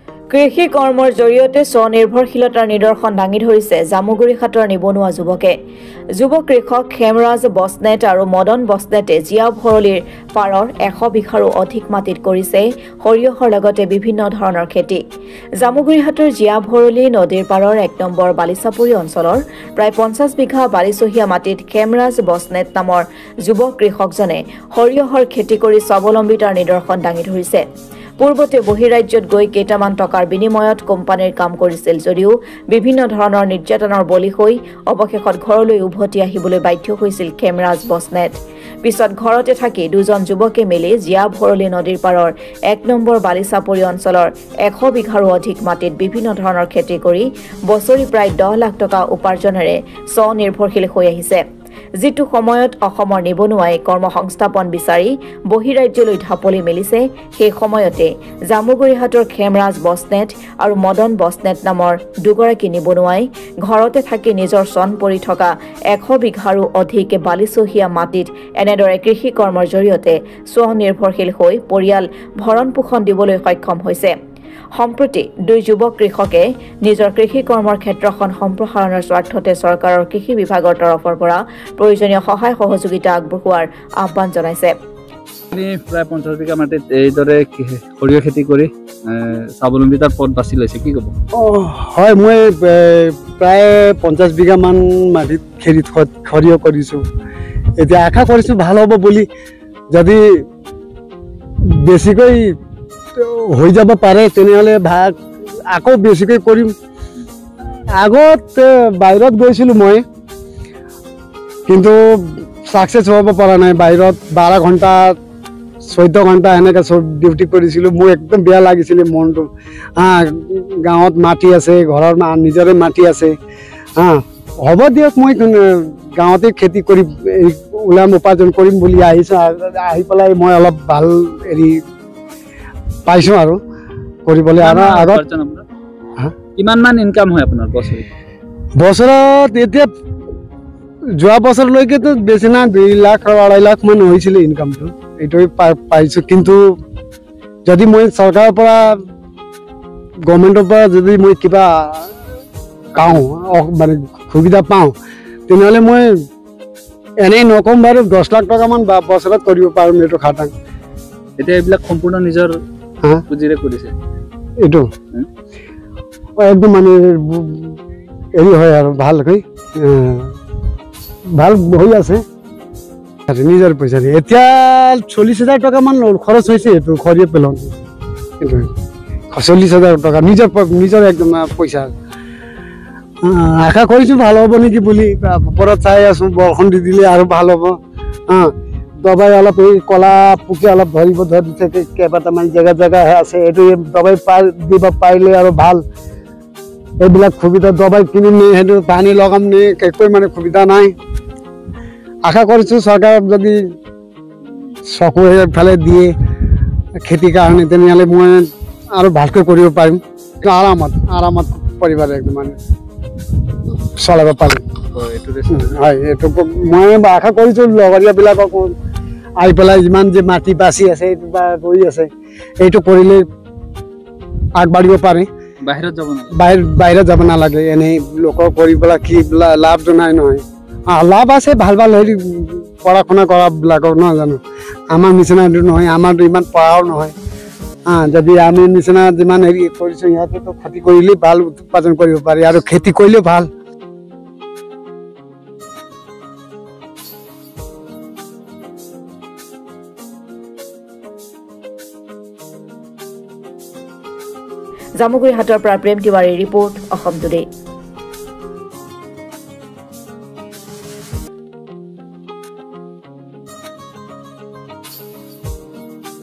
কৃষি কৰ্মৰ জৰিয়তে স্বনিৰ্ভৰশীলতাৰ নিদৰ্শন দাঙি ধৰিছে জামুগুৰিঘাটৰ নিবনুৱা যুৱকে। যুৱ কৃষক খেমৰাজ বসনেট আৰু মদন বসনেটে জিয়া ভৰলীৰ পাৰৰ 100 বিঘাৰো অধিক মাটিত কৰিছে সৰিয়হৰ লগতে বিভিন্ন ধৰণৰ খেতি। জামুগুৰিঘাটৰ জিয়া ভৰলী নদীৰ পাৰৰ 1 নম্বৰ বালিচাপৰি অঞ্চলৰ প্ৰায় 50 বিঘা বালিচহীয়া মাটিত খেমৰাজ বসনেট নামৰ যুৱ কৃষকজনে সৰিয়হৰ খেতি কৰি স্বাৱলম্বিতাৰ নিদৰ্শন দাঙি ধৰিছে। পূৰ্বতে বহিৰাজ্যত গৈ কেইটামান টকাৰ বিনিময়ত কোম্পানীৰ কাম কৰিছিল যদিও বিভিন্ন ধৰণৰ নিৰ্যাতনৰ বলি হৈ অৱশেষত ঘৰলৈ উভতি আহিবলৈ বাধ্য হৈছিল খেমৰাজ বসনেট। পিছত ঘৰতে থাকি দুজন যুৱকে মিলি জিয়া ভৰলী নদীৰ পাৰৰ 1 নম্বৰ বালিচাপৰি অঞ্চলৰ 100 বিঘাৰো অধিক মাটিত বিভিন্ন ধৰণৰ খেতি কৰি বছৰি প্ৰায় 10 লাখ টকা উপাৰ্জনেৰে স্বনিৰ্ভৰশীল হৈ আহিছে। যিটো সময়ত অসমৰ নিবনুৱাই কৰ্মসংস্থাপন বিচাৰি বহিৰাজ্যলৈ ঢাপলি মেলিছে, সেই সময়তে জামুগুৰিঘাটৰ খেমৰাজ বসনেট আৰু মদন বসনেট নামৰ দুগৰাকী নিবনুৱাই ঘৰতে থাকি নিজৰ চন পৰি থকা 100 বিঘাৰো অধিক বালিচহীয়া মাটিত এনেদৰে কৃষি কৰ্মৰ জৰিয়তে স্বনিৰ্ভৰশীল হৈ পৰিয়াল ভৰণ পোষণ দিবলৈ সক্ষম হৈছে। সম্প্ৰতি দুই যুৱ কৃষকে নিজৰ কৃষি কৰ্মৰ ক্ষেত্ৰখন সম্প্ৰসাৰণৰ স্বাৰ্থতে চৰকাৰৰ কৃষি বিভাগৰ তৰফৰ পৰা প্ৰয়োজনীয় সহায় সহযোগিতা আগবঢ়োৱাৰ আহ্বান জনাইছে। প্ৰায় 50 বিঘা মাটিত এইদৰে সৰিয়হ খেতি কৰি স্বাৱলম্বিতাৰ পথ বাছি লৈছে, কি ক'ব? হয়, মই প্ৰায় 50 বিঘা মান মাটিত সৰিয়হ কৰিছোঁ। এতিয়া আশা কৰিছোঁ ভাল হ'ব বুলি। যদি বেছিকৈ হৈ যাব পাৰে তেনেহ'লে আকৌ বেছিকৈ কৰিম। আগত বাহিৰত গৈছিলোঁ মই, কিন্তু ছাকচেছ হ'ব পৰা নাই। বাহিৰত 12 ঘণ্টা 14 ঘণ্টা এনেকৈ ডিউটি কৰিছিলোঁ। মোৰ একদম বেয়া লাগিছিলে মনটো। গাঁৱত মাটি আছে, ঘৰৰ নিজৰে মাটি আছে। হ'ব দিয়ক, মই গাঁৱতে খেতি কৰি ওলাম, উপাৰ্জন কৰিম বুলি আহিছোঁ। আহি পেলাই মই অলপ ভাল হেৰি পাইছোঁ আৰু কৰিবলৈ। কিমান মান ইনকাম হয় আপোনাৰ বছৰত? এতিয়া যোৱা বছৰলৈকেতো বেছি না 2 লাখ 2.5 লাখ মান হৈছিলে ইনকামটো। এইটোৱে পাইছোঁ। কিন্তু যদি মই চৰকাৰৰ পৰা গভৰ্ণমেণ্টৰ পৰা যদি মই কিবা পাওঁ, মানে সুবিধা পাওঁ, তেনেহ'লে মই এনেই নকম বাৰু 10 লাখ টকামান বছৰত কৰিব পাৰিম। এইটো খাটাং। এতিয়া এইবিলাক সম্পূৰ্ণ নিজৰ পুঁজিৰে কৰিছে। এইটো একদম মানে হেৰি হয় আৰু ভালকৈ ভাল হৈ আছে নিজৰ পইচাৰে। এতিয়া 40,000 টকামান খৰচ হৈছে এইটো সৰিয়হ পেলাওঁতে। কিন্তু 40,000 টকা নিজৰ একদম পইচা। আশা কৰিছোঁ ভাল হ'ব নেকি বুলি। ওপৰত চাই আছোঁ, বৰষুণ দি দিলে আৰু ভাল হ'ব। দবাই অলপ এই কলা পোকে অলপ ধৰিছে কেইবাটামান জেগা আছে। এইটো দবাই দিব পাৰিলে আৰু ভাল। এইবিলাক সুবিধা দবাই কিনিম নি, সেইটো পানী লগাম নি, একোৱে মানে সুবিধা নাই। আশা কৰিছোঁ চৰকাৰক যদি চকু এফালে দিয়ে খেতিৰ কাৰণে, তেনেহ'লে মই আৰু ভালকৈ কৰিব পাৰিম। আৰামত পৰিবাৰ একদম মানে চলাব পাৰিম। হয়, এইটো মই আশা কৰিছোঁ লগৰীয়াবিলাকক আহি পেলাই যিমান যে মাটি বাচি আছে, এইটো বা ৰৈ আছে, এইটো কৰিলে আগবাঢ়িব পাৰে। বাহিৰত যাব নালাগে। এনেই লোকৰ কৰি পেলাই কি লাভ নাই নহয়। লাভ আছে ভাল হেৰি পঢ়া শুনা কৰাবিলাকৰ, নহয় জানো? আমাৰ নিচিনা এইটো নহয়, আমাৰতো ইমান পঢ়াও নহয়। যদি আমি নিচিনা যিমান হেৰি কৰিছোঁ, সিহঁতেতো খেতি কৰিলেই ভাল উৎপাদন কৰিব পাৰি, আৰু খেতি কৰিলেও ভাল। জামুগুৰিঘাটৰ পৰা প্ৰেম তিৱাৰীৰ ৰিপৰ্ট, অসম টুডে।